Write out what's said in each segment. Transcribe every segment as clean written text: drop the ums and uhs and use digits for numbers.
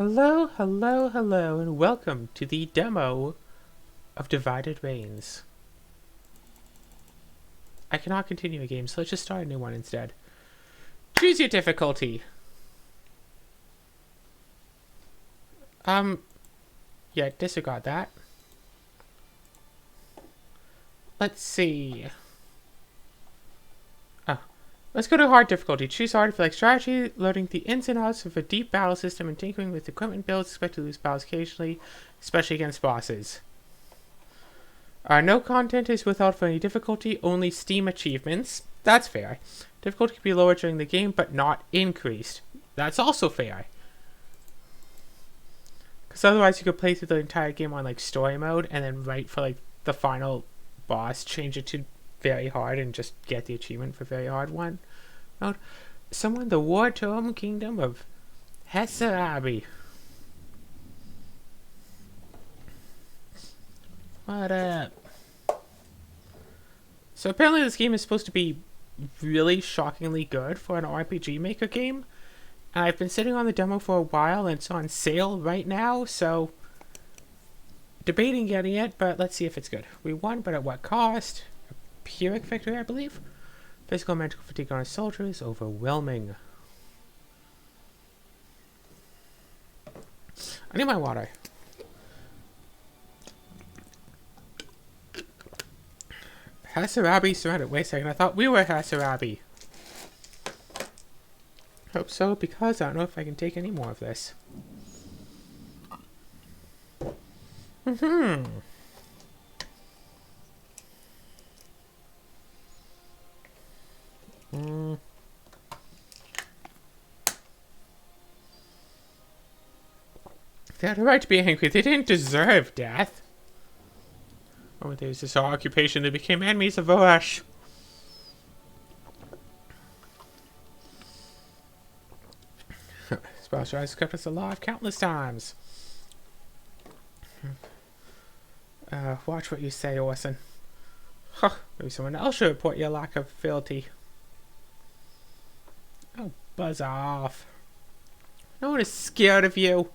Hello, hello, hello, and welcome to the demo of Divided Reigns. I cannot continue a game, so let's just start a new one instead. Choose your difficulty. Yeah, disregard that. Let's see. Let's go to hard difficulty. Choose hard if you like strategy, learning the ins and outs of a deep battle system, and tinkering with equipment builds. Expect to lose battles occasionally, especially against bosses. No content is without for any difficulty, only Steam achievements. That's fair. Difficulty can be lowered during the game, but not increased. That's also fair. Because otherwise you could play through the entire game on like story mode, and then right for like the final boss, change it to very hard and just get the achievement for very hard one mode. Summon the War Tome Kingdom of Hassarabi. What up? So apparently this game is supposed to be really shockingly good for an RPG Maker game. And I've been sitting on the demo for a while and it's on sale right now, so debating getting it, but let's see if it's good. We won, but at what cost? A Pyrrhic victory, I believe. Physical and mental fatigue on our soldiers, overwhelming. I need my water. Hassarabi surrounded. Wait a second, I thought we were Hassarabi. Hope so, because I don't know if I can take any more of this. They had a right to be angry. They didn't deserve death. Oh, there's this occupation. They became enemies of Vorash. Spouse Rise kept us alive countless times. Watch what you say, Orson. Huh, maybe someone else should report your lack of fealty. Oh, buzz off. No one is scared of you.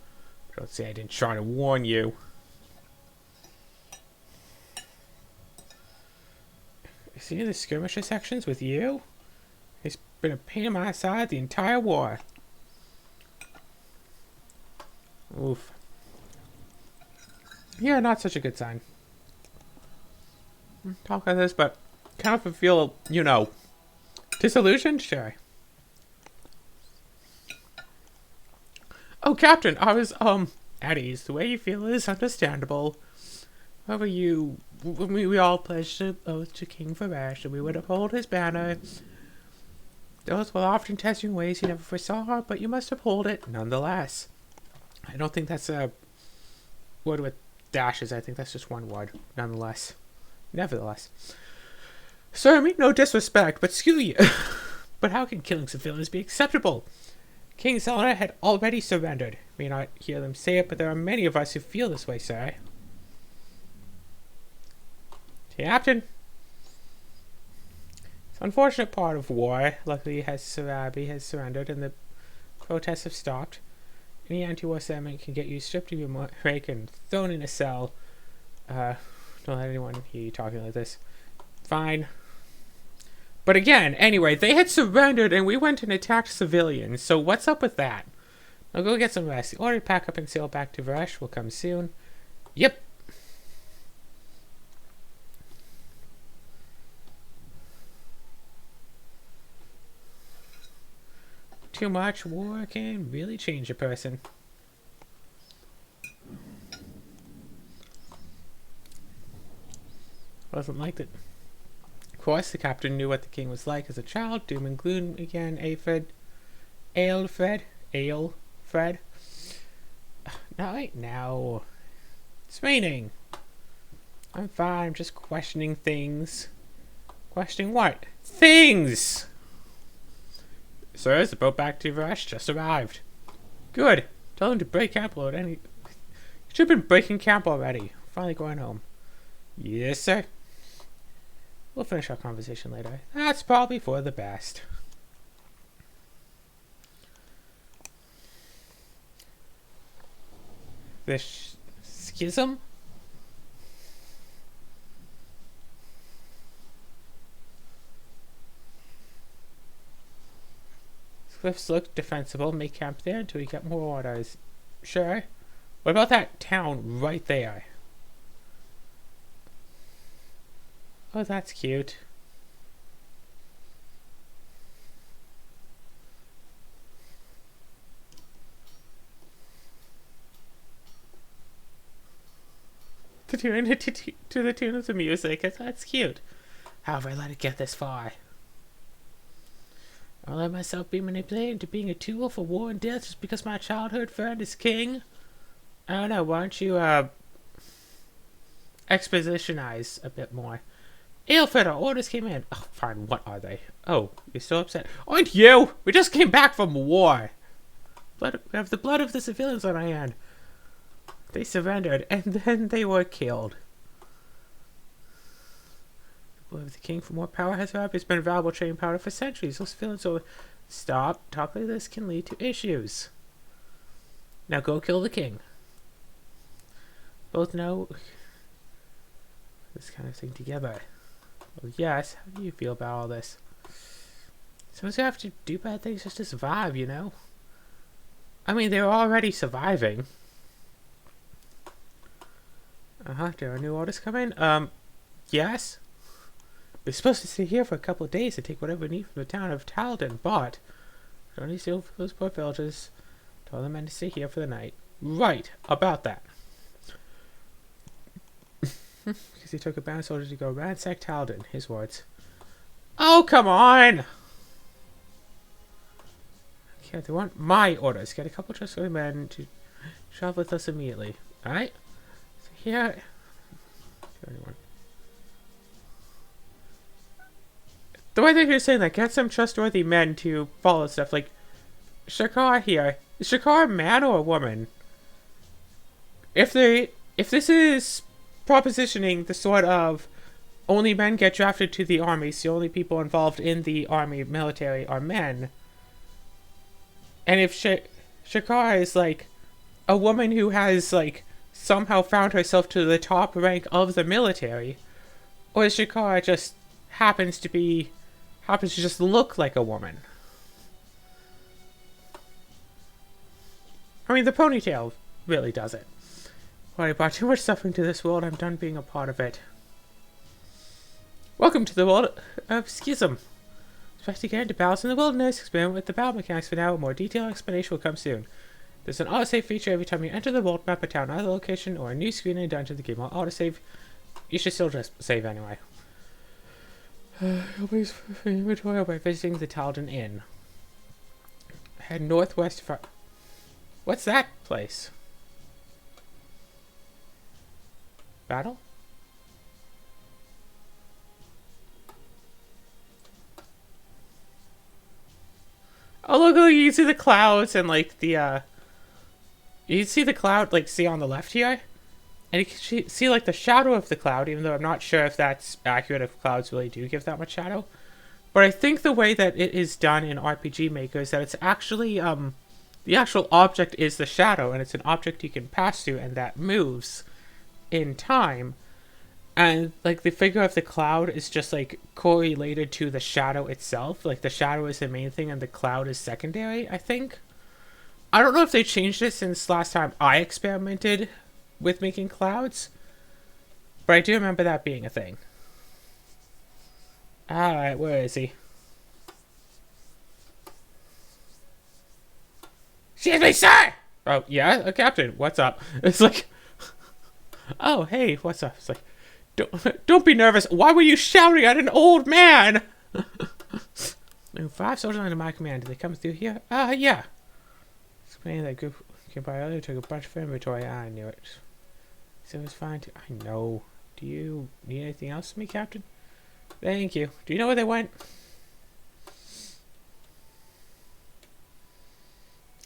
Don't say I didn't try to warn you. See the skirmisher sections with you? It's been a pain in my side the entire war. Oof. Yeah, not such a good sign. Talk about this, but kind of feel, you know, disillusioned? Sure. Oh, Captain, I was, at ease. The way you feel is understandable. However, we all pledged an oath to King Vorash that we would uphold his banner. Those will often test you in ways you never foresaw, but you must uphold it nonetheless. I don't think that's a word with dashes. I think that's just one word. Nonetheless. Nevertheless. Sir, I mean no disrespect, but screw you. But how can killing civilians be acceptable? King Zelena had already surrendered. You may not hear them say it, but there are many of us who feel this way, sir. Captain. It's an unfortunate part of war. Luckily, Hassarabi has surrendered and the protests have stopped. Any anti-war sentiment can get you stripped of your rank and thrown in a cell. Don't let anyone hear you talking like this. Fine. But again, anyway, they had surrendered and we went and attacked civilians, so what's up with that? Now go get some rest. The order to pack up and sail back to Vorash will come soon. Yep. Too much war can really change a person. Wasn't like that. Of course, the captain knew what the king was like as a child. Doom and gloom again. Aelfred. Not right now. It's raining. I'm fine. I'm just questioning things. Questioning what? Things! Sir, is the boat back to Vorash just arrived. Good. Tell them to break camp load any... You should have been breaking camp already. Finally going home. Yes, sir. We'll finish our conversation later. That's probably for the best. The schism? Cliffs look defensible. Make camp there until we get more orders. Sure. What about that town right there? Oh, that's cute. To the tune of the music. That's cute. However, I let it get this far. I'll let myself be manipulated into being a tool for war and death just because my childhood friend is king? I don't know, why don't you, expositionize a bit more? Aelfred, our orders came in. Oh, fine, what are they? Oh, you're so upset. Aren't you? We just came back from war. We have the blood of the civilians on our hand. They surrendered, and then they were killed. The blood of the king for more power has been valuable training powder for centuries. Those civilians will stop. Talk like this can lead to issues. Now go kill the king. Both know this kind of thing together. Well, yes. How do you feel about all this? Sometimes you have to do bad things just to survive, you know? I mean, they're already surviving. There are new orders coming? Yes? We're supposed to stay here for a couple of days to take whatever we need from the town of Talden, but only steal for those poor villagers. Tell the men to stay here for the night. Right, about that. Because he took a band soldier to go ransack Talden, his words. Oh, come on! Okay, they want my orders. Get a couple trustworthy men to travel with us immediately. Alright? So here... The way that you're saying that, get some trustworthy men to follow stuff. Like, Shakar here. Is Shakar a man or a woman? If this is propositioning the sort of only men get drafted to the army, so the only people involved in the army military are men. And if Shakar is like a woman who has like somehow found herself to the top rank of the military, or Shakar just happens to just look like a woman. I mean, the ponytail really does it. Well, I brought too much suffering to this world. I'm done being a part of it. Welcome to the world of Schism. Expect to get into battles in the wilderness. Experiment with the battle mechanics for now. A more detailed explanation will come soon. There's an autosave feature every time you enter the world map, a town, either location, or a new screen in a dungeon. The game will autosave. You should still just save anyway. Always for inventory by visiting the Talden Inn. Head northwest for... What's that place? Battle? Oh, look, you can see the clouds and, like, the, you can see the cloud, like, see on the left here? And you can see, like, the shadow of the cloud, even though I'm not sure if that's accurate, if clouds really do give that much shadow. But I think the way that it is done in RPG Maker is that it's actually, the actual object is the shadow, and it's an object you can pass through, and that moves in time. And, like, the figure of the cloud is just, like, correlated to the shadow itself. Like, the shadow is the main thing and the cloud is secondary, I think. I don't know if they changed it since last time I experimented with making clouds. But I do remember that being a thing. Alright, where is he? Excuse me, sir! Oh, yeah? Captain, what's up? It's like... Oh, hey, what's up? It's like... Don't be nervous. Why were you shouting at an old man? 5 soldiers under my command. Did they come through here? Yeah. Explaining that group came by earlier, took a bunch of inventory. I knew it. So it was fine too. I know. Do you need anything else from me, Captain? Thank you. Do you know where they went?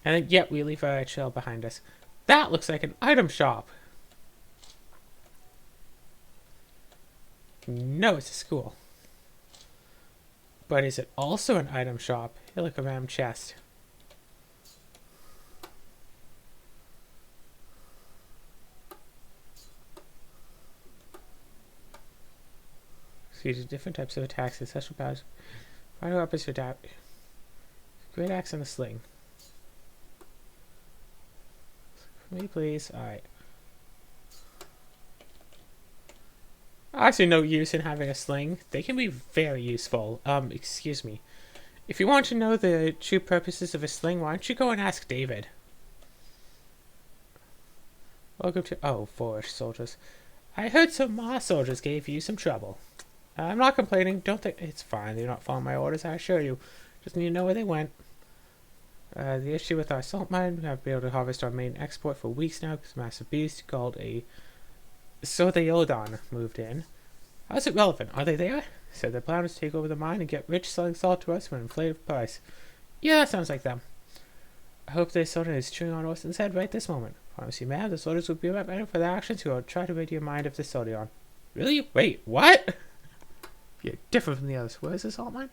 And then, yep, we leave a trail behind us. That looks like an item shop. No, it's a school. But is it also an item shop? Here, look around chest. Features different types of attacks and special powers. Final weapons to adapt. Great axe and a sling. For me, please. Alright. Actually, no use in having a sling. They can be very useful. Excuse me. If you want to know the true purposes of a sling, why don't you go and ask David? Welcome to... Oh, Forest soldiers. I heard some Mars soldiers gave you some trouble. I'm not complaining. Don't think... It's fine. They're not following my orders, I assure you. Just need to know where they went. The issue with our salt mine, we haven't been able to harvest our main export for weeks now because a massive beast called a Sotheodon moved in. How's it relevant? Are they there? Said their plan was to take over the mine and get rich selling salt to us for an inflated price. Yeah, sounds like them. I hope this Soden is chewing on Orsten's head right this moment. Promise you, ma'am, the soldiers will be right for their actions who will try to rid your mind of the Sotheodon. Really? Wait, what? You're different from the others. Where's the salt mine?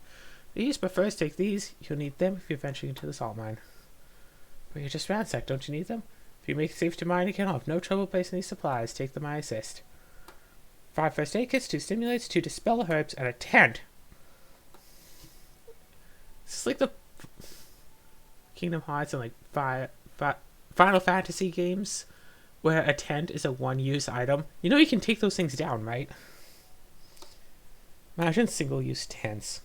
These, but first take these. You'll need them if you're venturing into the salt mine. But you're just ransacked, don't you need them? If you make it safe to mine again, I'll have no trouble placing these supplies. Take them, I assist. 5 first aid kits, 2 stimulants, 2 dispel herbs, and a tent. It's like the Kingdom Hearts and like Final Fantasy games where a tent is a one-use item. You know you can take those things down, right? Imagine single-use tents.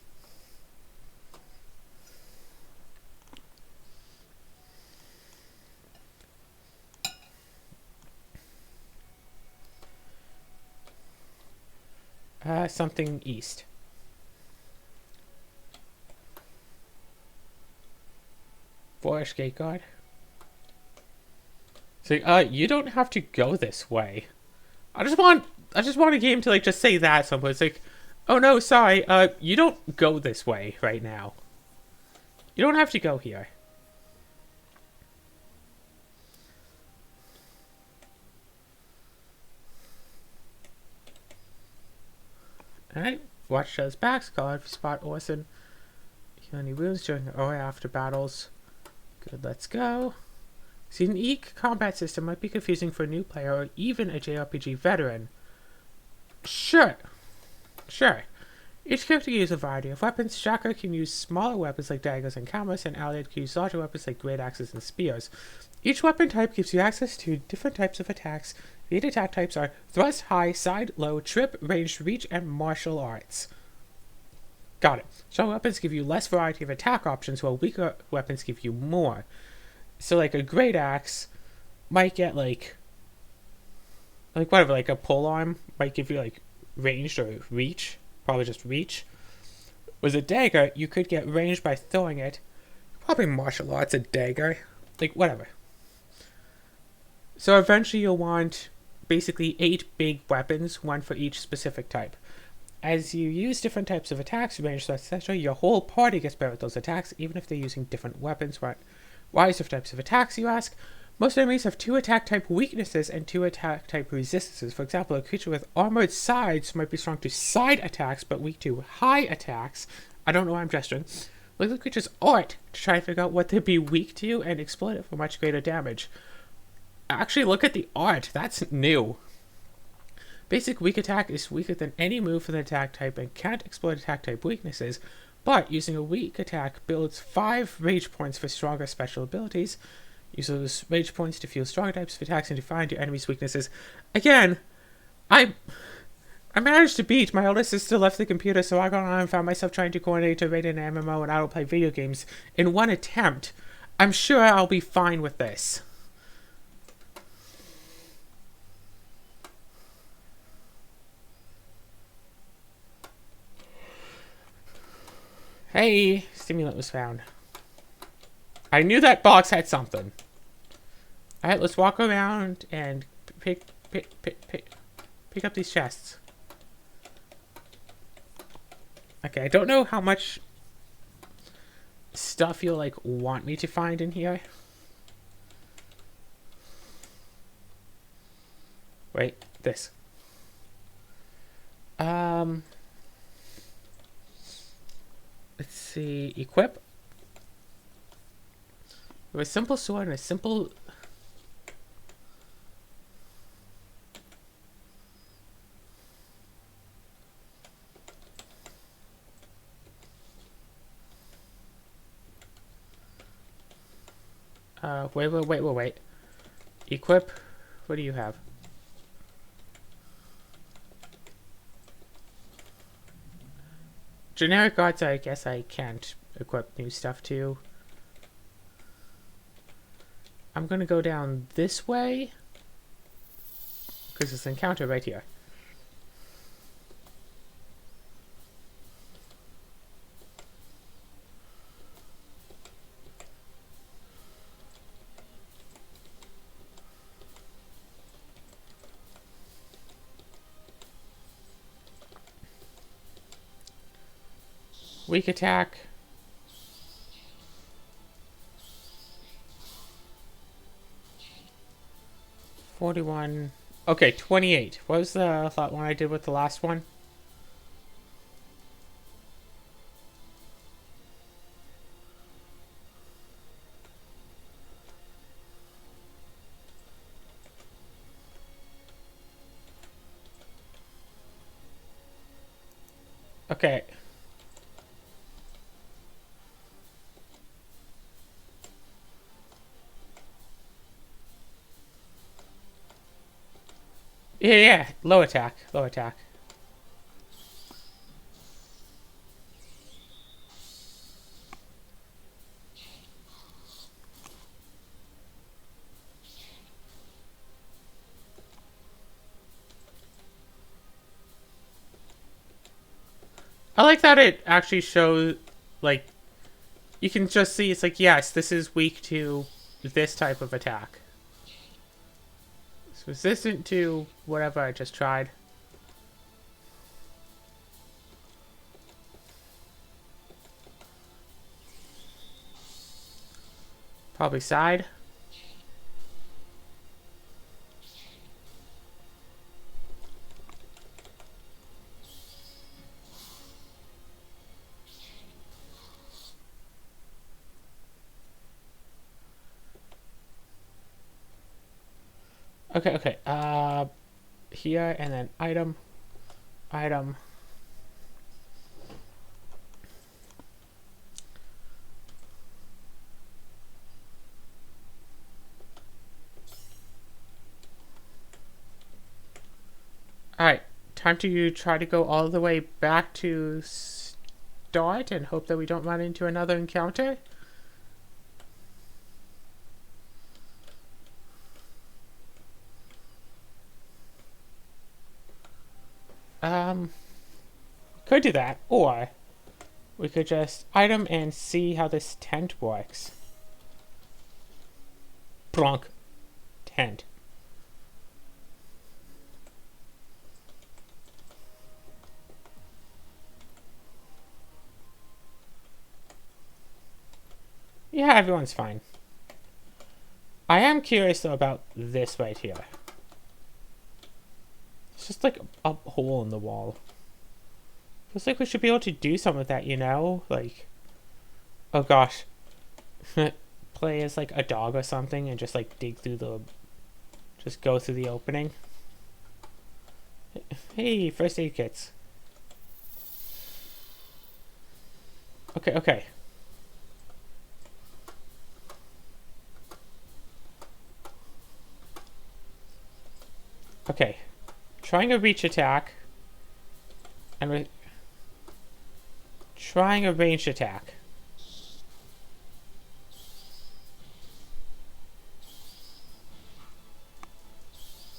Something east. Forest Gate Guard. So, you don't have to go this way. I just want a game to like just say that somewhere. It's like, oh no, sorry, you don't go this way right now. You don't have to go here. Alright, watch those backs, call out if you spot Orson. Heal any wounds during or after battles. Good, let's go. See, an EEK combat system might be confusing for a new player or even a JRPG veteran. Sure. Each character can use a variety of weapons. Shaka can use smaller weapons like daggers and cameras, and Allied can use larger weapons like great axes and spears. Each weapon type gives you access to different types of attacks. The 8 attack types are thrust, high, side, low, trip, ranged, reach, and martial arts. Got it. Strong weapons give you less variety of attack options, while weaker weapons give you more. So, like, a great axe might get, like whatever, like a polearm might give you, like, ranged or reach. Probably just reach. With a dagger, you could get ranged by throwing it. Probably martial arts, a dagger. Like, whatever. So, eventually you'll want basically 8 big weapons, one for each specific type. As you use different types of attacks, range, etc., your whole party gets better at those attacks, even if they're using different weapons. Why is different types of attacks, you ask? Most enemies have 2 attack type weaknesses and 2 attack type resistances. For example, a creature with armored sides might be strong to side attacks, but weak to high attacks. I don't know why I'm gesturing. Look at the creature's art to try to figure out what they'd be weak to and exploit it for much greater damage. Actually, look at the art. That's new. Basic weak attack is weaker than any move for the attack type and can't exploit attack type weaknesses, but using a weak attack builds 5 rage points for stronger special abilities. Use those rage points to fuel stronger types of attacks and to find your enemy's weaknesses. Again, I managed to beat. My older sister left the computer, so I got on and found myself trying to coordinate to raid an MMO and autoplay video games in one attempt. I'm sure I'll be fine with this. Hey, stimulant was found. I knew that box had something. Alright, let's walk around and pick up these chests. Okay, I don't know how much stuff you'll, like, want me to find in here. Wait, this. Let's see, equip. With a simple sword and a simple... Wait. Equip. What do you have? Generic arts, I guess I can't equip new stuff to. I'm gonna go down this way. Because it's an encounter right here. Weak attack. $41. Okay, 28. What was the thought one I did with the last one? Okay. Yeah. Low attack. I like that it actually shows, like, you can just see it's like, yes, this is weak to this type of attack. It's resistant to whatever I just tried. Probably side. Okay. Here and then item. Alright, time to try to go all the way back to start and hope that we don't run into another encounter. Could do that, or we could just item and see how this tent works. Plonk. Tent. Yeah, everyone's fine. I am curious though about this right here. It's just like a hole in the wall. Feels like we should be able to do some of that, you know? Like, oh gosh. Play as like a dog or something and just like dig through the... Just go through the opening. Hey, first aid kits. Okay. Okay. Trying a reach attack. And trying a ranged attack.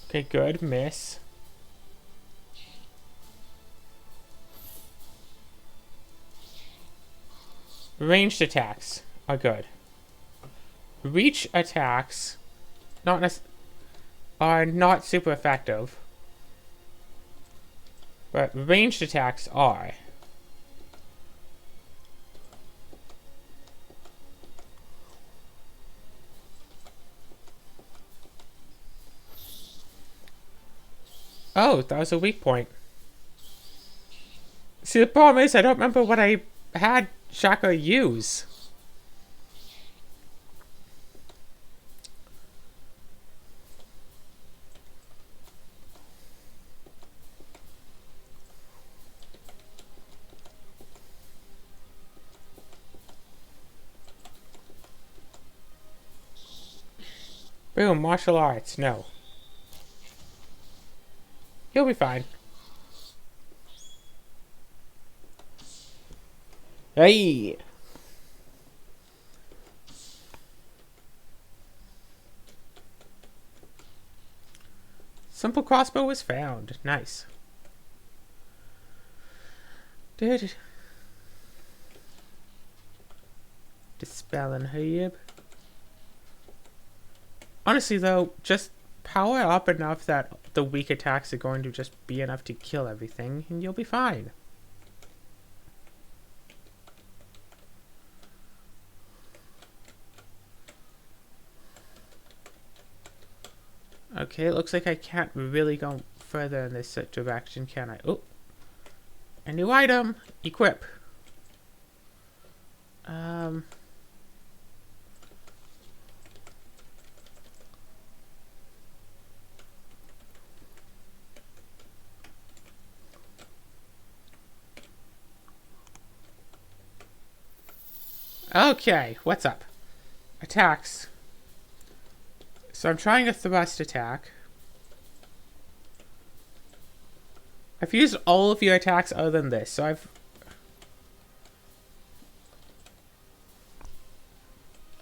Okay, good. Miss. Ranged attacks are good. Reach attacks are not super effective. But ranged attacks are. Oh, that was a weak point. See, the problem is I don't remember what I had Shaka use. Boom, martial arts. No. You'll be fine. Hey! Simple crossbow was found. Nice. Did dispel and herb. Honestly, though, just power up enough that the weak attacks are going to just be enough to kill everything, and you'll be fine. Okay, it looks like I can't really go further in this direction, can I? Oh, a new item. Equip. Okay, what's up? Attacks. So I'm trying a thrust attack. I've used all of your attacks other than this, so I've...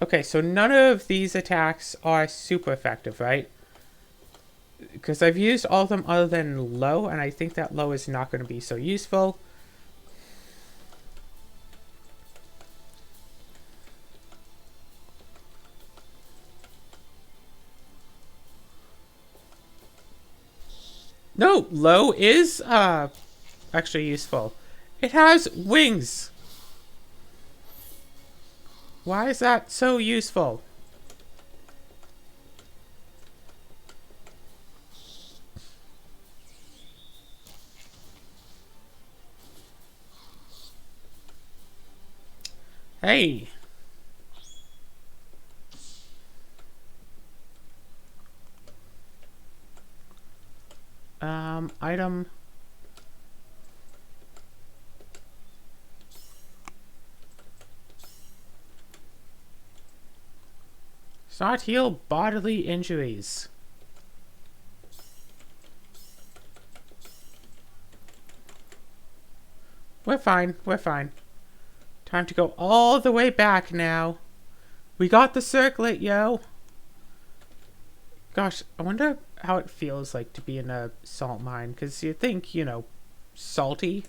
Okay, so none of these attacks are super effective, right? Because I've used all of them other than low, and I think that low is not going to be so useful. No, low is actually useful. It has wings. Why is that so useful? Hey. Item. Start heal bodily injuries. We're fine. We're fine. Time to go all the way back now. We got the circlet, yo. Gosh, I wonder how it feels like to be in a salt mine. Because you think, you know, salty.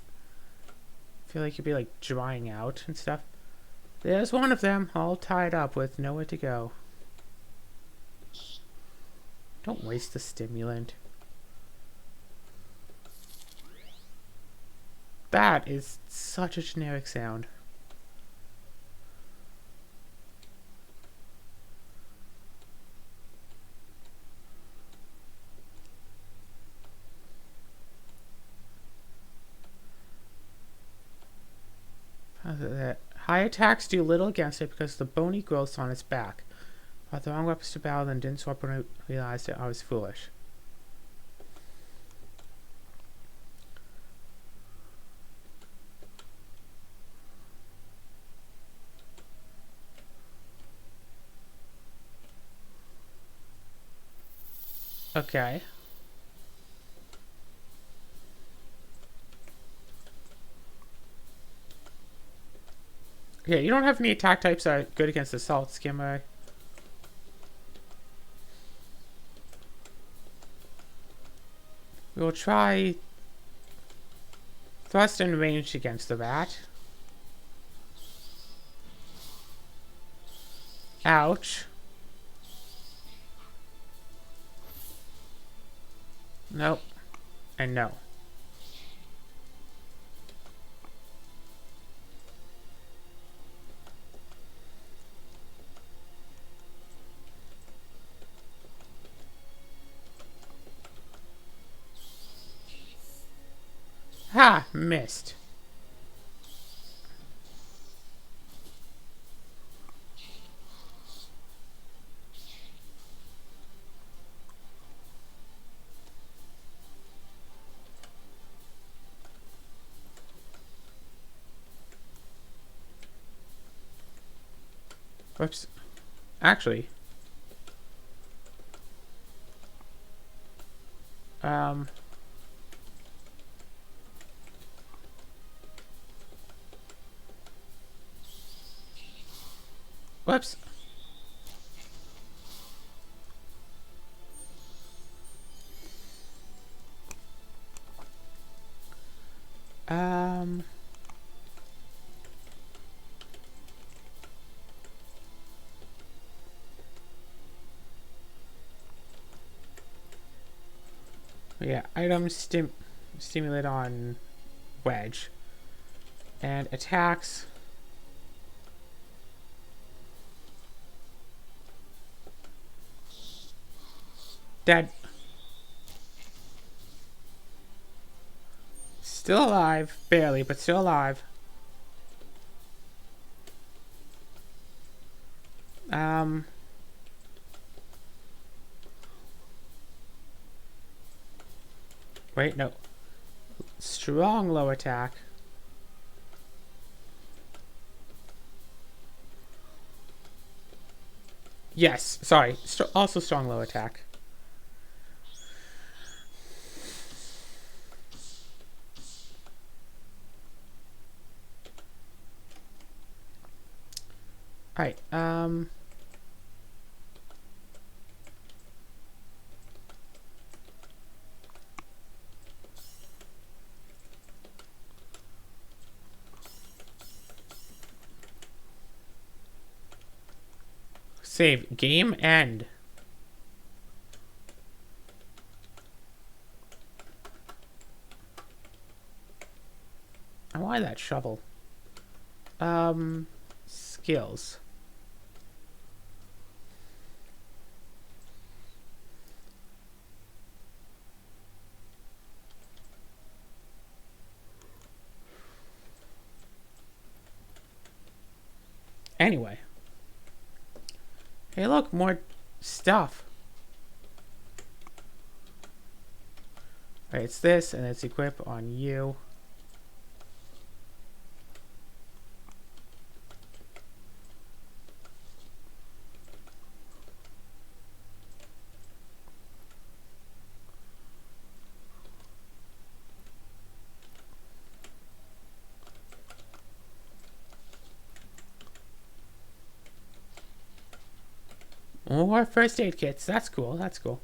I feel like you'd be like drying out and stuff. There's one of them, all tied up with nowhere to go. Don't waste the stimulant. That is such a generic sound. High attacks do little against it because of the bony growths on its back. I bought the wrong weapons to battle and didn't swap when I realized that I was foolish. Okay. Yeah, you don't have any attack types that are good against the salt skimmer. We will try thrust and range against the rat. Ouch. Nope. And no. Ha! Missed. Whoops. Actually. Um. Whoops. Um. Yeah, item stimulate on Wedge. And attacks. Dead. Still alive. Barely, but still alive. Um. Wait, no. Strong low attack. Yes, sorry. Also strong low attack. Alright, save. Game end. Why that shovel? Skills. Anyway. Hey, look, more stuff. Alright, it's this, and it's equip on you. More first aid kits. That's cool. That's cool.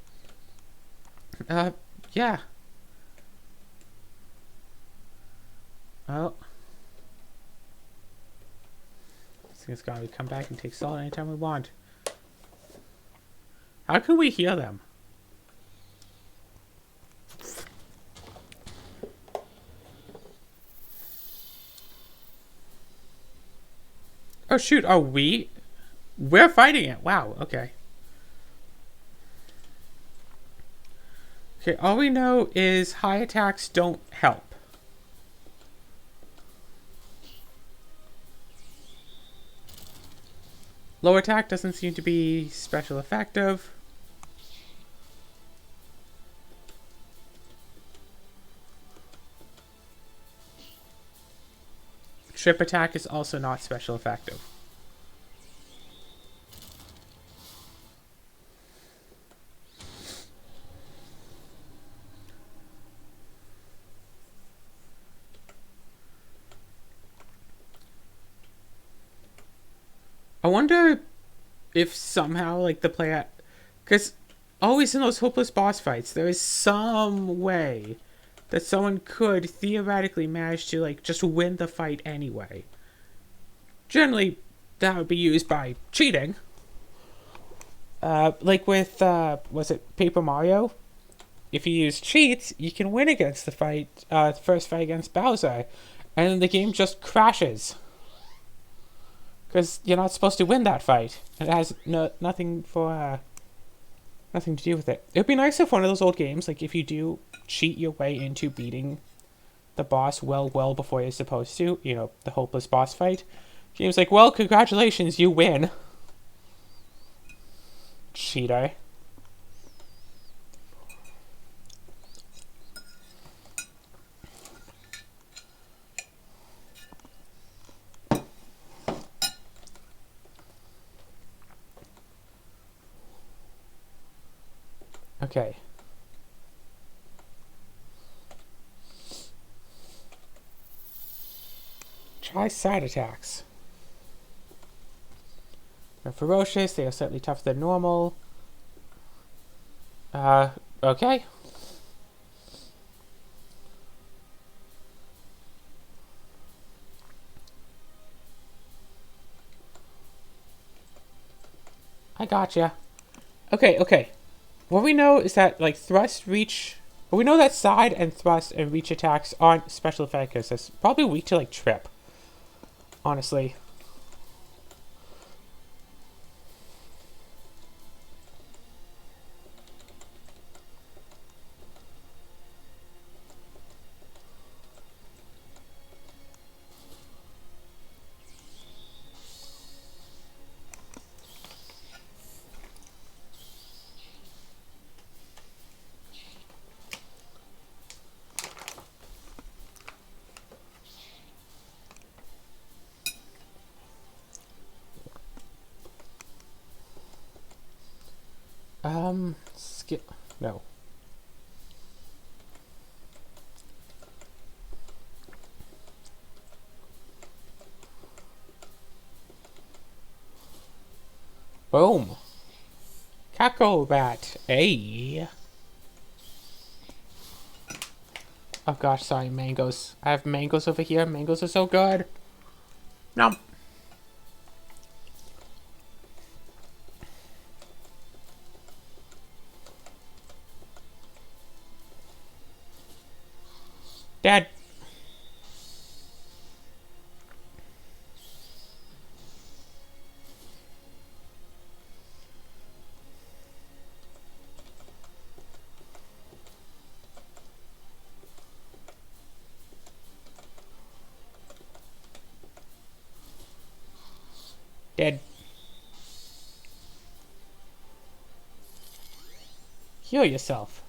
Yeah. Oh. This thing's gotta come back and take salt anytime we want. How can we heal them? Oh shoot, are we? We're fighting it. Wow, okay. Okay, all we know is high attacks don't help. Low attack doesn't seem to be special effective. Trip attack is also not special effective. I wonder if somehow, like, the player... Because always in those hopeless boss fights, there is some way that someone could theoretically manage to, like, just win the fight anyway. Generally, that would be used by cheating. Like with, was it Paper Mario? If you use cheats, you can win against the fight, the first fight against Bowser. And then the game just crashes. Because you're not supposed to win that fight. It has nothing to do with it. It would be nice if one of those old games, like if you do cheat your way into beating the boss well before you're supposed to, you know, the hopeless boss fight. Game's like, well, congratulations, you win. Cheater. Okay. high side attacks. They're ferocious. They are slightly tougher than normal. Okay. I gotcha. Okay. What we know is that, like, thrust, reach... But we know that side and thrust and reach attacks aren't special effects. It's probably weak to, like, trip. Honestly. Skip. No. Boom. Cacklebat. Hey. Oh gosh, sorry, mangoes. I have mangoes over here. Mangoes are so good. Nom. Dad. Dead. Heal yourself.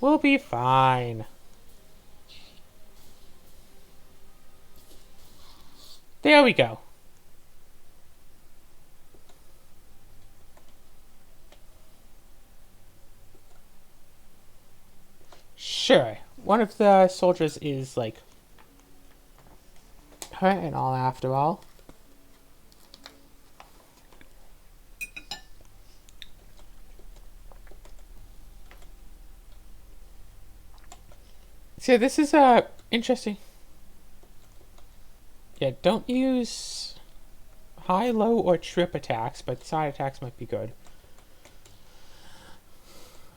We'll be fine. There we go. Sure. One of the soldiers is, like, hurt and all after all. So this is interesting. Yeah, don't use high, low, or trip attacks, but side attacks might be good.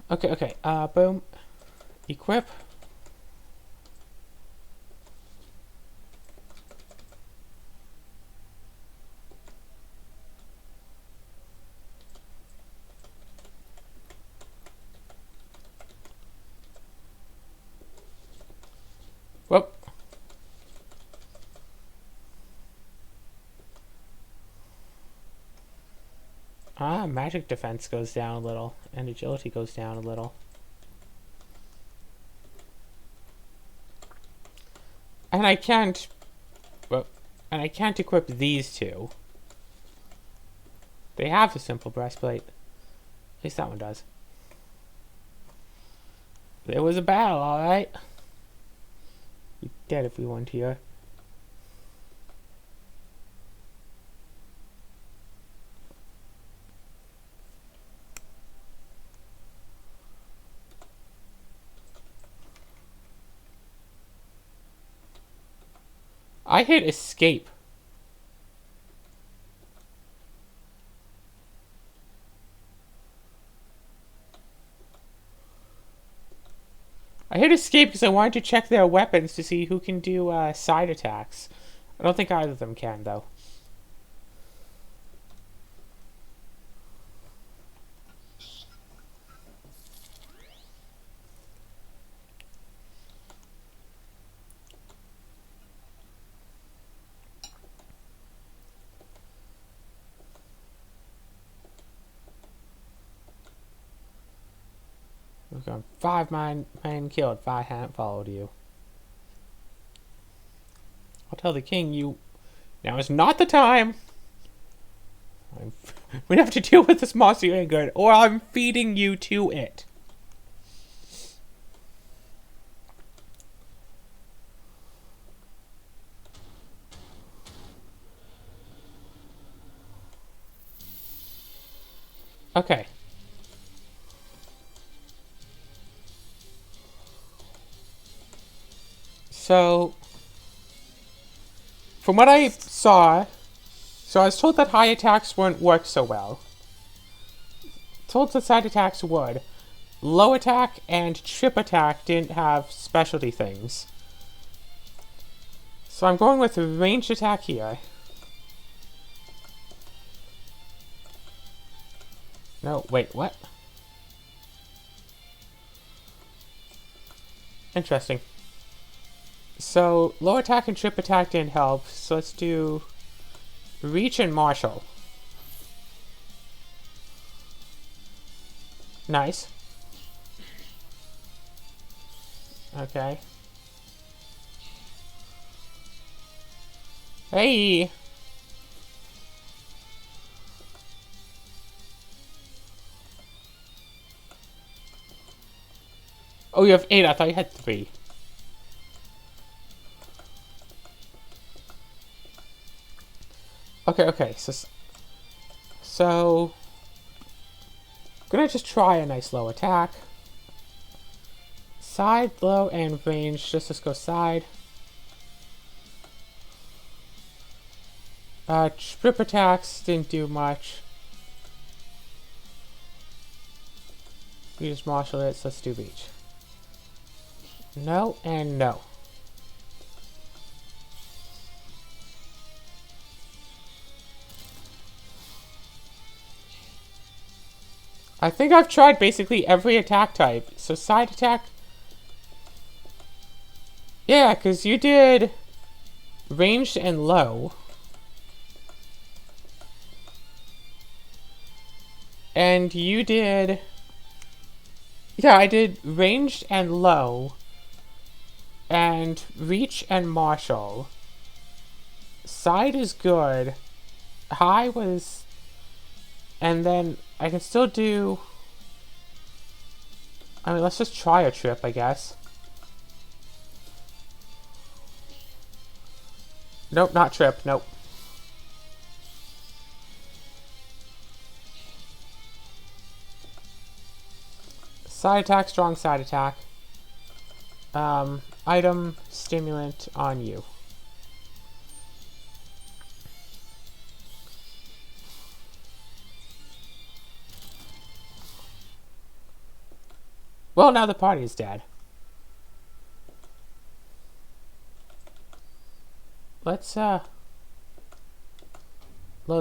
Okay. Boom. Equip. Whoop. Magic defense goes down a little, and agility goes down a little. And I can't... Well, and I can't equip these two. They have a simple breastplate. At least that one does. There was a battle, alright. We'd be dead if we weren't here. I hit escape. I hit escape because I wanted to check their weapons to see who can do side attacks. I don't think either of them can, though. We've gone 5 men killed, 5 haven't followed you. I'll tell the king you... Now is not the time! We have to deal with this monster you ain't good, or I'm feeding you to it. Okay. So, from what I saw, so I was told that high attacks wouldn't work so well. Told that side attacks would. Low attack and trip attack didn't have specialty things. So I'm going with ranged attack here. No, wait, what? Interesting. So, low attack and trip attack didn't help, so let's do reach and martial. Nice. Okay. Hey! Oh, you have 8. I thought you had 3. Okay. So I'm gonna just try a nice low attack. Side, low, and range. Just let's go side. Trip attacks didn't do much. We just martial it, so let's do reach. No and no. I think I've tried basically every attack type. So side attack. Yeah, because you did ranged and low. And you did... Yeah, I did ranged and low. And reach and martial. Side is good. High was... And then I can still do... I mean, let's just try a trip, I guess. Nope, not trip, nope. Side attack, strong side attack. Item, stimulant on you. Well, now the party is dead. Let's, load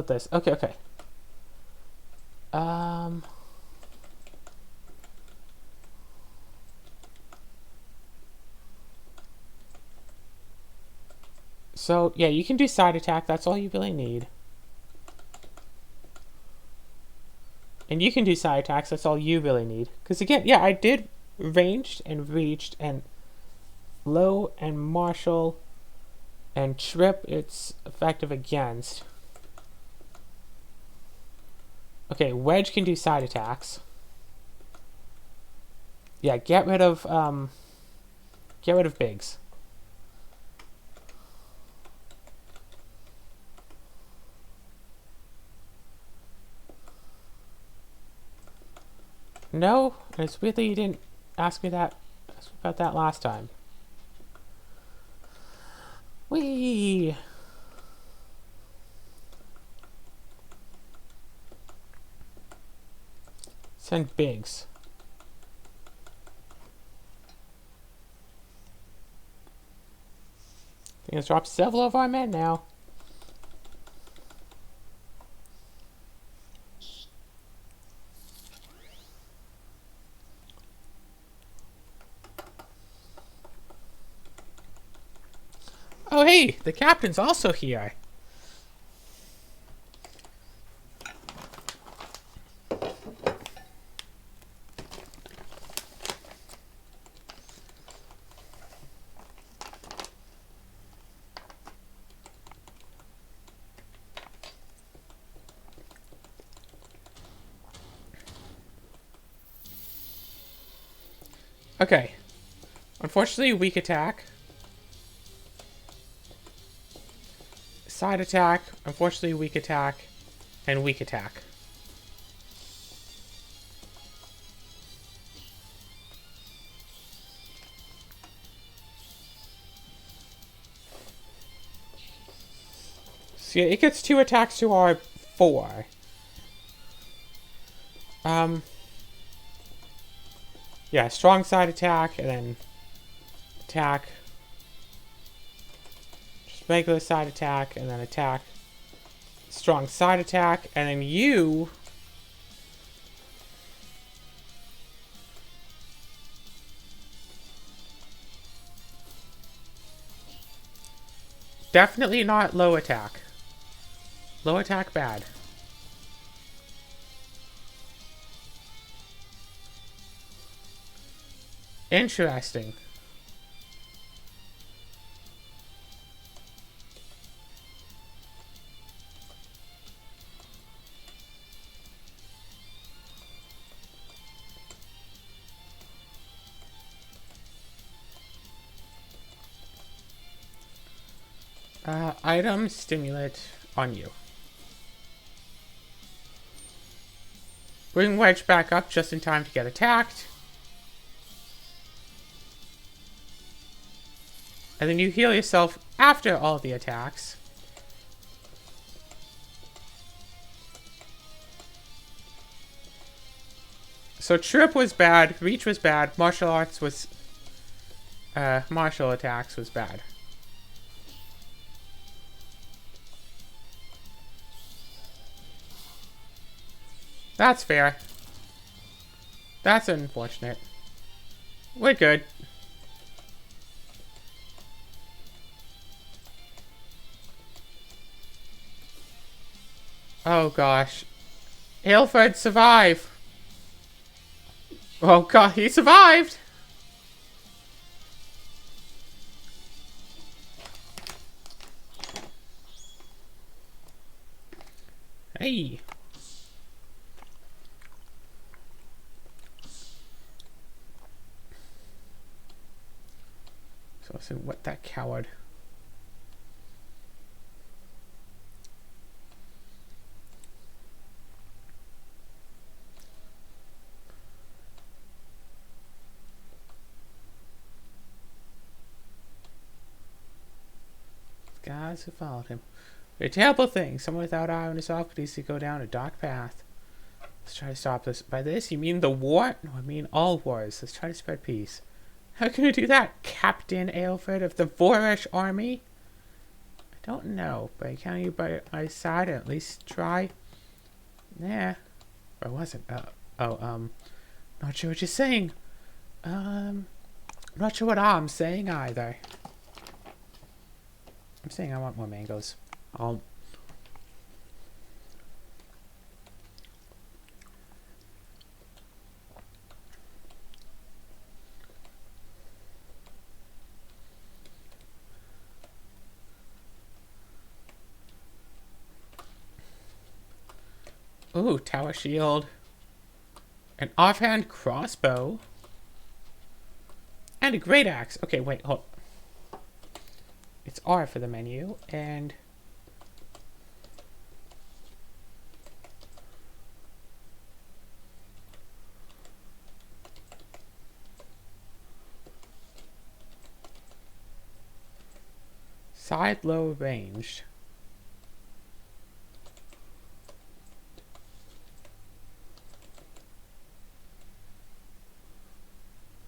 this. Okay. So, yeah, you can do side attack. That's all you really need. And you can do side attacks. That's all you really need. Because, again, yeah, I did ranged and reached and low and martial and trip. It's effective against. Okay, wedge can do side attacks. Yeah, get rid of Biggs. No, it's weird that you didn't ask me about that last time. Whee! Send Biggs. I think it's dropped several of our men now. Oh, hey, the captain's also here. Okay. Unfortunately, weak attack. Side attack, unfortunately weak attack, and weak attack. So yeah, it gets 2 attacks to our 4. Yeah, strong side attack, and then attack. Just regular side attack, and then attack. Strong side attack, and then you... Definitely not low attack. Low attack bad. Interesting. Item stimulant on you. Bring Wedge back up just in time to get attacked. And then you heal yourself after all the attacks. So Trip was bad, Reach was bad, Martial Arts was... Martial Attacks was bad. That's fair. That's unfortunate. We're good. Oh gosh. Aelfred survived. Oh god, he survived! Hey. So what that coward. Guys who followed him. A terrible thing. Someone without eye on his faculties to go down a dark path. Let's try to stop this. By this, you mean the war? No, I mean all wars. Let's try to spread peace. How can we do that, Captain Aelfred of the Vorish army? I don't know, but can you by my side and at least try? Nah. Or was it? Not sure what you're saying. Not sure what I'm saying either. I'm saying I want more mangoes. Ooh, tower shield. An offhand crossbow. And a great axe. Okay, wait, hold. It's R for the menu, and... Side low ranged.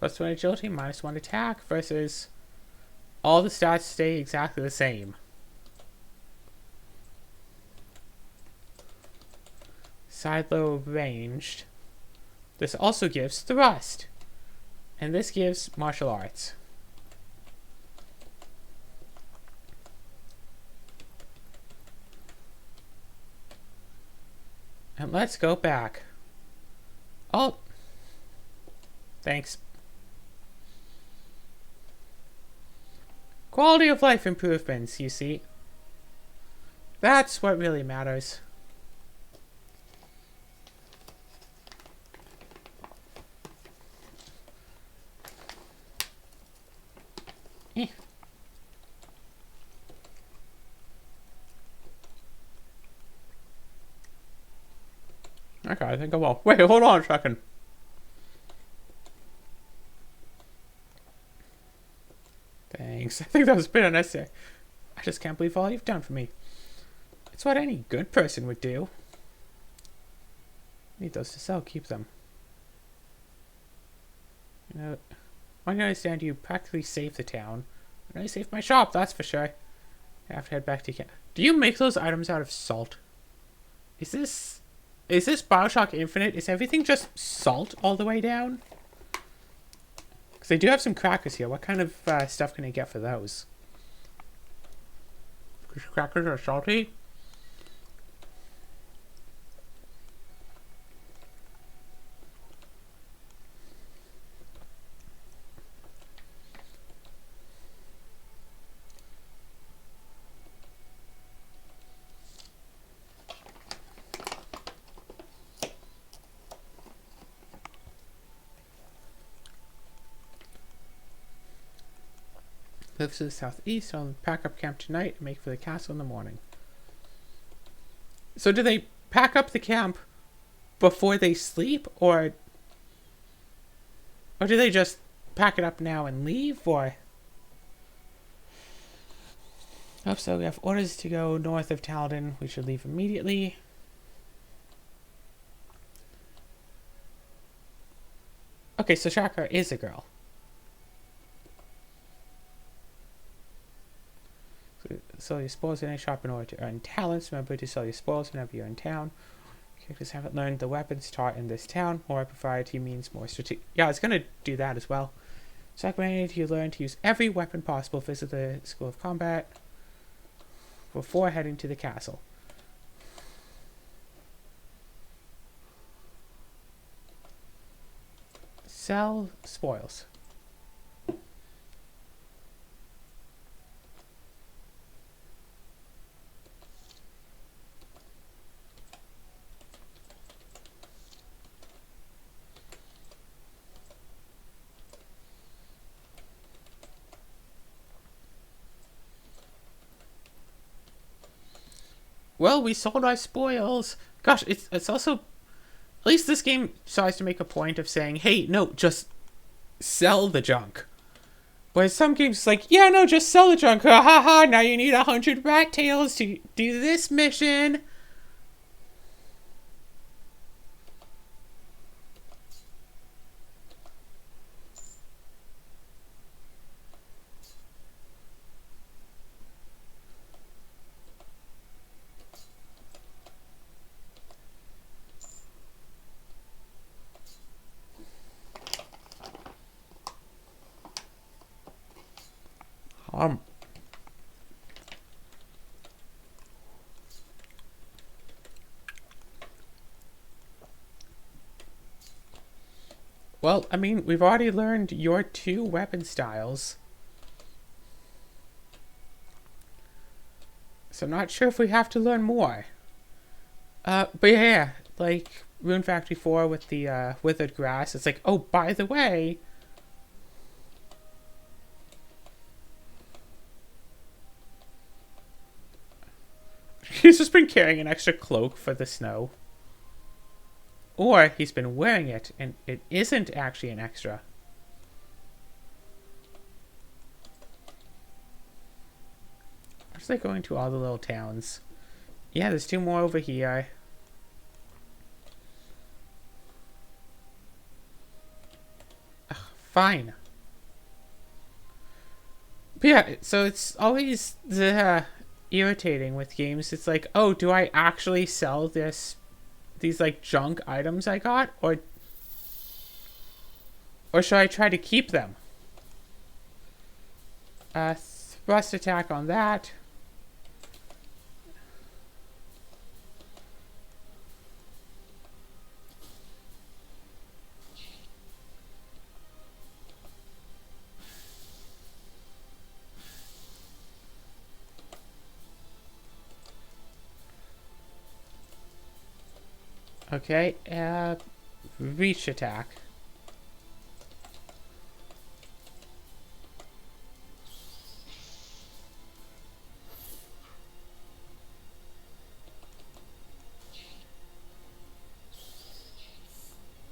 +1 agility, -1 attack versus all the stats stay exactly the same. Side low ranged. This also gives thrust. And this gives martial arts. And let's go back. Oh. Thanks. Quality of life improvements, you see. That's what really matters. Eh. Okay, I think I will. Wait, hold on a second. Thanks. I think that was a bit unnecessary. I just can't believe all you've done for me. It's what any good person would do. Need those to sell, keep them. You know, I can understand you practically saved the town. And I saved my shop, that's for sure. I have to head back to camp. Do you make those items out of salt? Is this Bioshock Infinite? Is everything just salt all the way down? Because they do have some crackers here. What kind of stuff can I get for those? Because crackers are salty? Lives to the southeast. I'll pack up camp tonight and make for the castle in the morning. So do they pack up the camp before they sleep, or do they just pack it up now and leave, or? Oh, so we have orders to go north of Talden. We should leave immediately. Okay, so Shaka is a girl. Sell your spoils in a shop in order to earn talents. Remember to sell your spoils whenever you're in town. Characters haven't learned the weapons taught in this town. More propriety means more strategic. Yeah, I was gonna do that as well. So recommended you learn to use every weapon possible. Visit the School of Combat before heading to the castle. Sell spoils. Well, we sold our spoils. Gosh, it's also... At least this game tries to make a point of saying, hey, no, just sell the junk. Whereas some games, it's like, yeah, no, just sell the junk. Ha ha ha, now you need 100 rat tails to do this mission. Well, I mean, we've already learned your 2 weapon styles. So I'm not sure if we have to learn more. But yeah, like Rune Factory 4 with the withered grass, it's like, oh, by the way... He's just been carrying an extra cloak for the snow. Or he's been wearing it, and it isn't actually an extra. Or is they going to all the little towns? Yeah, there's 2 more over here. Ugh, fine. But yeah, so it's always irritating with games. It's like, oh, do I actually sell these like junk items I got, or should I try to keep them? Thrust attack on that. Okay, reach attack.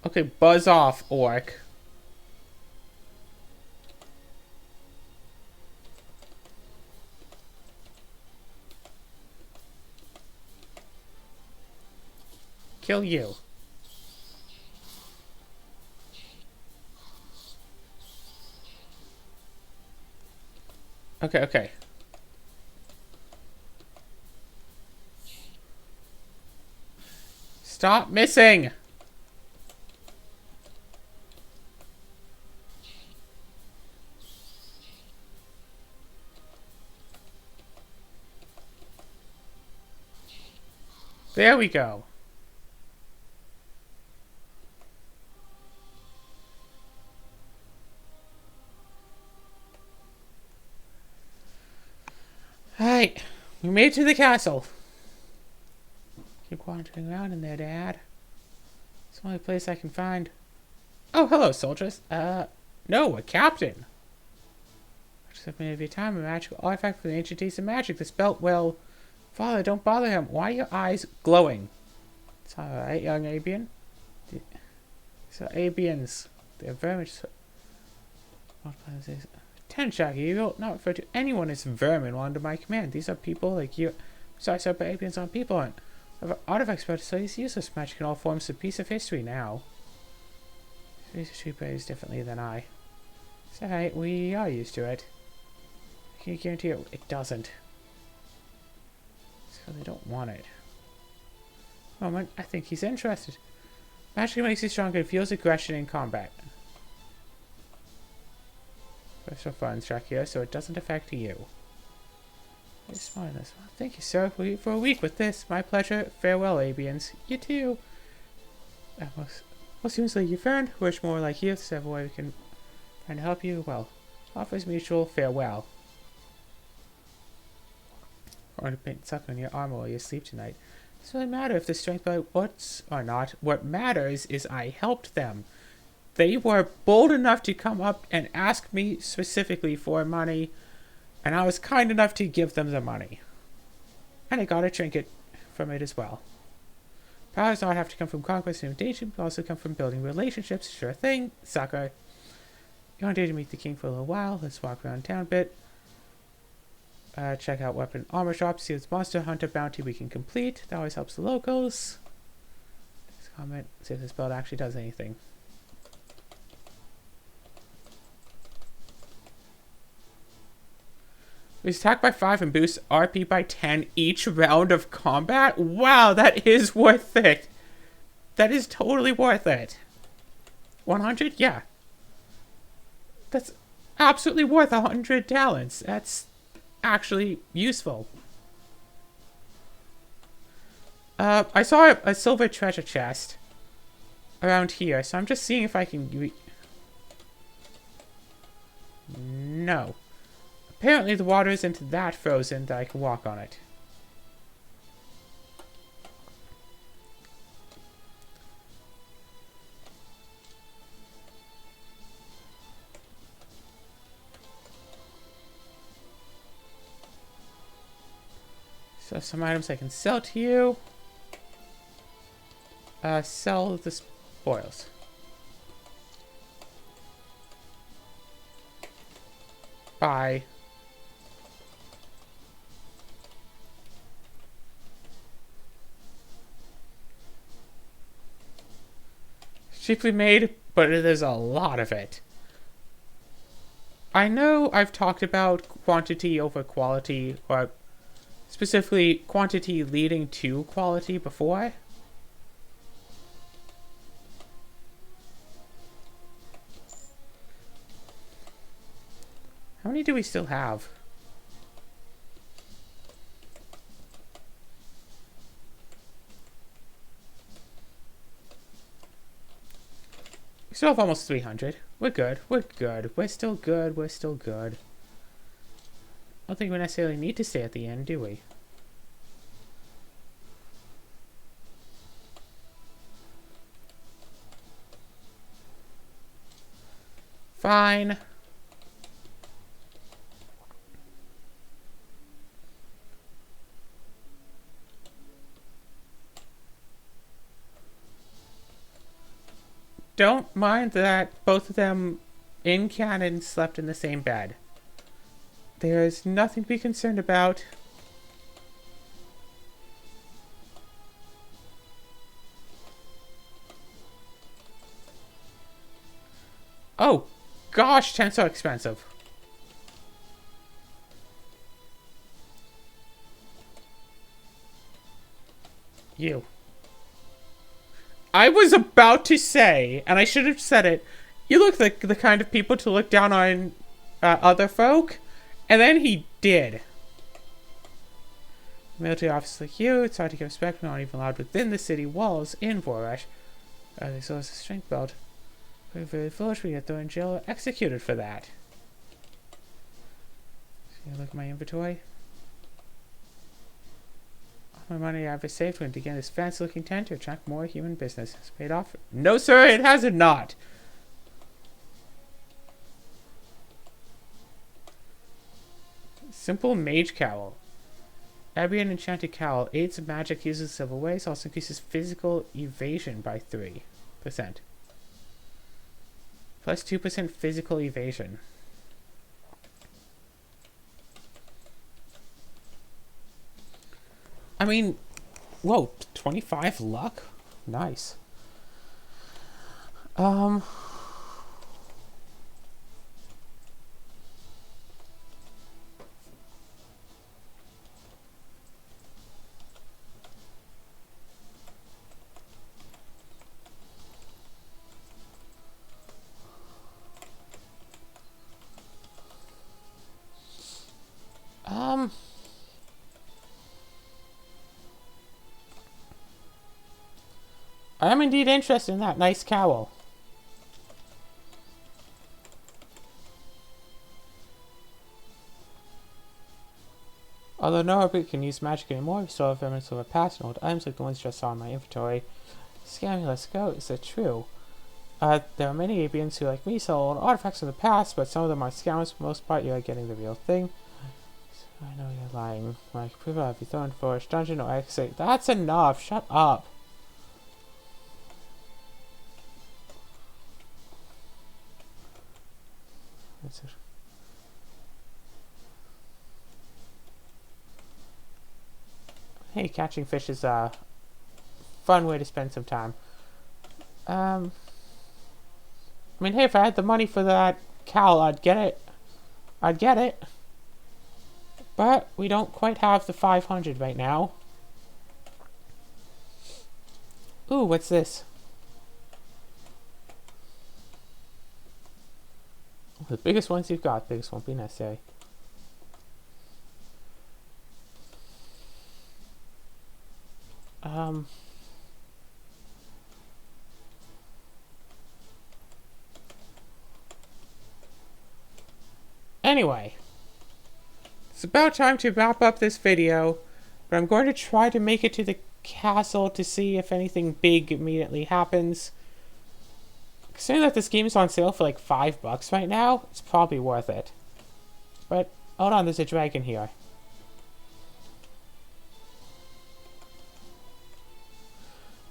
Okay, buzz off, orc. kill you. Okay, okay. Stop missing! There we go. Alright, we made it to the castle. Keep wandering around in there, Dad. It's the only place I can find. Oh, hello, soldiers. No, a captain. Just a minute of your time, a magical artifact from the ancient days of magic. This belt will... Father, don't bother him. Why are your eyes glowing? It's alright, young Abian. So, Abians. They're very much... Tenshak, you will not refer to anyone as vermin while under my command. These are people like you. Besides, our Abians aren't people aren't. Artifacts about to study is useless. Magic in all forms is a piece of history now. These treat bears differently than I. It's alright, we are used to it. I can guarantee it doesn't. So they don't want it. Moment, I think he's interested. Magic makes you stronger and feels aggression in combat. Special funds track here, so it doesn't affect you. Very smart in this one. Thank you, sir. We'll eat for a week with this. My pleasure. Farewell, Abians. You too. Most humans like you've earned. Wish more like you. So every way we can try to help you. Well, offers mutual farewell. I want to paint suck on your armor while you sleep tonight. It doesn't really matter if the strength by what's or not. What matters is I helped them. They were bold enough to come up and ask me specifically for money, and I was kind enough to give them the money. And I got a trinket from it as well. Power does not have to come from conquest and intimidation, but also come from building relationships. Sure thing, sucker. You want to meet the king for a little while? Let's walk around town a bit. Check out weapon armor shops. See this monster hunter bounty we can complete. That always helps the locals. Let's comment. See if this belt actually does anything. We attack by 5 and boost RP by 10 each round of combat? Wow, that is worth it. That is totally worth it. 100? Yeah. That's absolutely worth 100 talents. That's actually useful. I saw a silver treasure chest around here, so I'm just seeing if I can... No. Apparently the water isn't that frozen that I can walk on it. So some items I can sell to you. Sell the spoils. Bye. Cheaply made, but there's a lot of it. I know I've talked about quantity over quality, or specifically quantity leading to quality before. How many do we still have? We still have almost 300. We're good. We're good. We're still good. We're still good. I don't think we necessarily need to stay at the end, do we? Fine. Don't mind that both of them in canon slept in the same bed. There is nothing to be concerned about. Oh, gosh, 10's so expensive. You. I was about to say, and I should have said it, you look like the kind of people to look down on other folk, and then he did. Military officers like you, it's hard to get respect, not even allowed within the city walls in Vorash. They saw us a strength belt. We're very foolish, we get thrown in jail or executed for that. See, look at my inventory. All my money I've saved went to get this fancy looking tent to attract more human business. Has it paid off? No, sir, it has not. Simple mage cowl. Abian enchanted cowl aids magic uses several ways, also increases physical evasion by 3%. Plus 2% physical evasion. I mean, whoa, 25 luck? Nice. I am indeed interested in that nice cowl. Although no Orbit can use magic anymore, we still have remnants of our past and old items like the ones just saw in my inventory. Scammy, let's go. Is that true? There are many Abians who, like me, sell old artifacts from the past, but some of them are scammers. For the most part, you are getting the real thing. So I know you're lying. When I can prove it, I'll be thrown for a dungeon or exit. That's enough. Shut up. That's it. Hey, catching fish is a fun way to spend some time. I mean, hey, if I had the money for that cowl, I'd get it. I'd get it. But we don't quite have the 500 right now. Ooh, what's this? The biggest ones you've got, biggest won't be necessary. Anyway, it's about time to wrap up this video, but I'm going to try to make it to the castle to see if anything big immediately happens. Considering that this game is on sale for like $5 right now, it's probably worth it. But, hold on, there's a dragon here.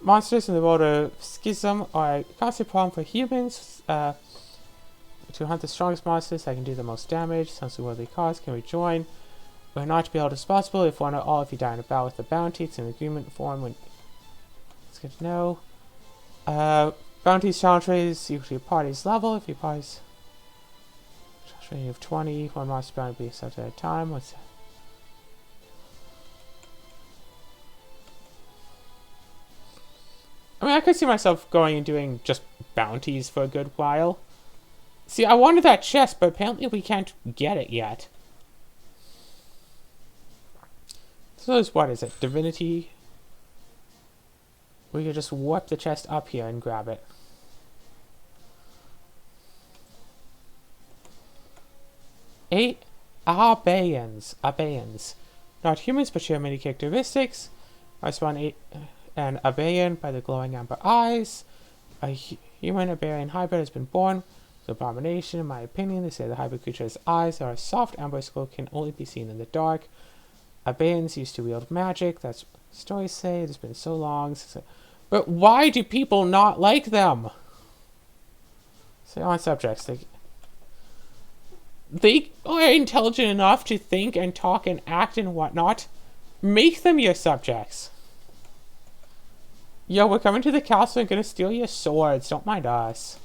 Monsters in the world of Schism are a constant problem for humans. To hunt the strongest monsters that can do the most damage, some worthy cause can we join. We're not to be held responsible if one or all if you die in a battle with the bounty. It's an agreement form when it's good to know. Bounties challenge raise equal to your party's level. If your party's challenge rating of 20, one monster bounty will be accepted at a time. What's that? I mean, I could see myself going and doing just bounties for a good while. See, I wanted that chest, but apparently we can't get it yet. So what is it? Divinity? We could just warp the chest up here and grab it. Eight Abayans. Not humans, but share many characteristics. I spawn an Abayan by the glowing amber eyes. A human Abarian hybrid has been born. Abomination, in my opinion. They say the hybrid creature has eyes that are soft amber skull, can only be seen in the dark. Abayans used to wield magic. That's what stories say. It's been so long since. But why do people not like them? Say on subjects. They are intelligent enough to think and talk and act and whatnot. Make them your subjects. Yo, we're coming to the castle and gonna steal your swords. Don't mind us.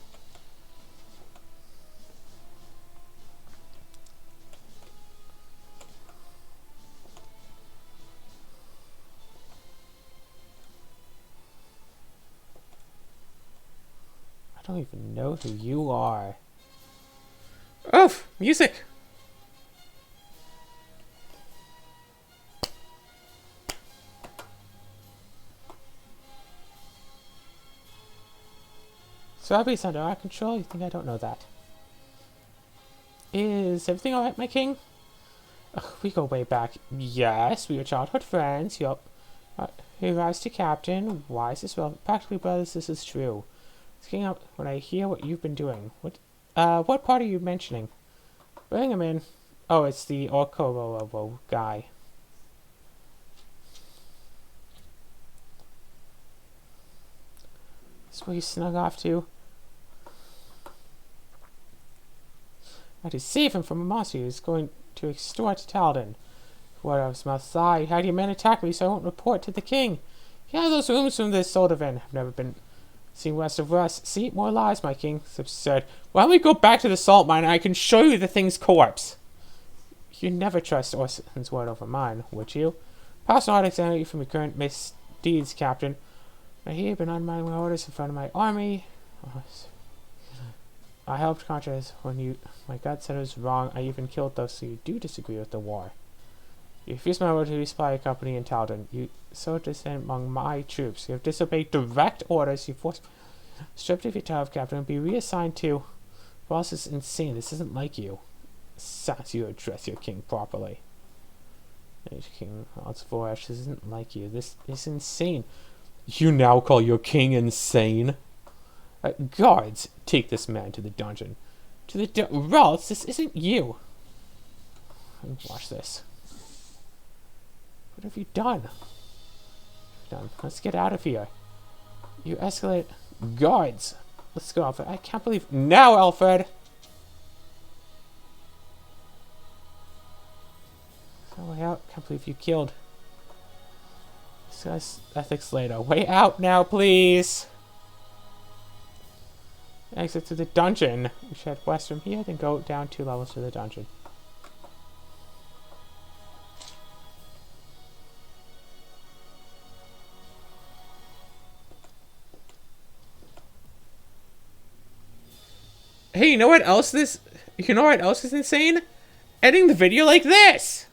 I don't even know who you are. Oof! Music! Strawberry's under our control? You think I don't know that? Is everything alright, my king? Ugh, we go way back. Yes, we were childhood friends. Yup. He rise to captain. Why is this relevant? Practically, brothers, this is true. It's getting up when I hear what you've been doing. What part are you mentioning? Bring him in. Oh, it's the Orkorobo guy. That's where you snug off to. I had to save him from a monster who's going to extort Talden. What else must I? Had your men attack me so I won't report to the king. Yeah, those rooms from this Soldavan have never been seen west of Rust. See, more lies, my king. It's absurd. Why don't we go back to the salt mine and I can show you the thing's corpse? You'd never trust Orson's word over mine, would you? Pass on examine you from your current misdeeds, Captain. I hear you've been undermining my orders in front of my army. I helped Contras when my gut said it was wrong. I even killed those who do disagree with the war. You refused my order to resupply a company in Talden. You sowed dissent among my troops. You have disobeyed direct orders. You forced stripped of your title of captain and be reassigned to. Boss is insane. This isn't like you. Sans you address your king properly. King Altsvorash, this isn't like you. This is insane. You now call your king insane? Guards, take this man to the dungeon. To the Ralts, this isn't you. Watch this. What have you done? Let's get out of here. You escalate. Guards! Let's go, Alfred. I can't believe. Now, Alfred! Way out. Can't believe you killed. Discuss ethics later. Way out now, please! Exit to the dungeon. We should head west from here, then go down 2 levels to the dungeon. Hey, you know what else is insane? Editing the video like this!